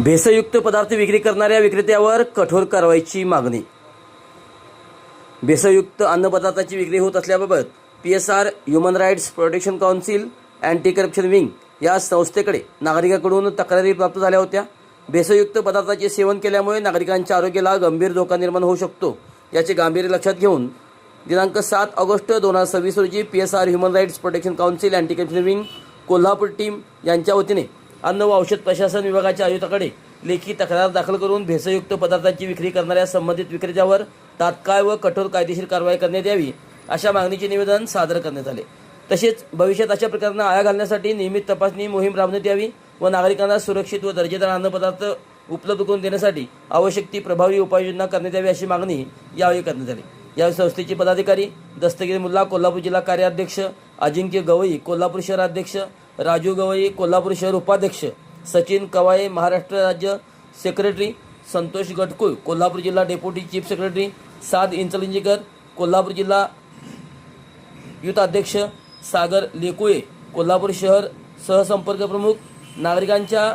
भेसळयुक्त पदार्थ विक्री करणाऱ्या विक्रेत्यावर कठोर कारवाईची मागणी. भेसळयुक्त अन्नपदार्थाची विक्री होत असल्याबाबत PSR human rights protection council anti corruption wing या संस्थेकडे नागरिकांकडून तक्रारी प्राप्त झाल्या होत्या. भेसळयुक्त पदार्थाचे सेवन केल्यामुळे नागरिकांच्या आरोग्याला गंभीर धोका निर्माण होऊ शकतो याचे गांभीर्य लक्षात घेऊन दिनांक 7 ऑगस्ट 2026 रोजी PSR human rights protection council anti corruption wing Kolhapur team यांच्या वतीने अन्न व औषध प्रशासन विभागाच्या आयुक्ताकडे लेखी तक्रार दाखल करून भेसळयुक्त पदार्थांची विक्री करणाऱ्या संबंधित विक्रेत्यावर तात्काळ व कठोर कायदेशीर कारवाई करण्यात यावी अशा मागणीचे निवेदन सादर करण्यात आले. तसेच भविष्यात अशा प्रकारांना आळा घालण्यासाठी नियमित तपासणी मोहीम राबवण्यात यावी व नागरिकांना सुरक्षित व दर्जेदार अन्नपदार्थ उपलब्ध करून देण्यासाठी आवश्यक ती प्रभावी उपाययोजना करण्यात यावी अशी मागणी यावेळी करण्यात आली. या संस्थेचे पदाधिकारी दस्तगीर मुल्ला कोल्हापूर जिल्हा कार्याध्यक्ष, अजिंक्य गवई कोल्हापूर शहर अध्यक्ष, राजू गवई कोल्हापूर शहर उपाध्यक्ष, सचिन कवाये महाराष्ट्र राज्य सेक्रेटरी, संतोष गटकुळ कोल्हापूर जिल्हा डेप्युटी चीफ सेक्रेटरी, साद इंचलिंजीकर कोल्हापूर जिल्हा युथ अध्यक्ष, सागर लेकुळे कोल्हापूर शहर सहसंपर्क प्रमुख. नागरिकांच्या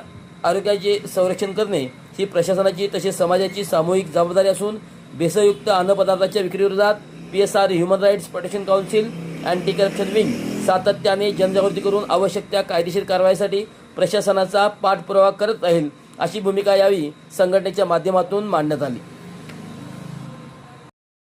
आरोग्याचे संरक्षण करणे ही प्रशासनाची तसेच समाजाची सामूहिक जबाबदारी असून भेसळयुक्त अन्नपदार्थाच्या विक्रीविरोधात PSR human rights protection council anti corruption wing सातत्याने जनजागृती करून आवश्यक त्या कायदेशीर कारवाईसाठी प्रशासनाचा पाठपुरावा करत राहील अशी भूमिका यावेळी संघटनेच्या माध्यमातून मांडण्यात आली.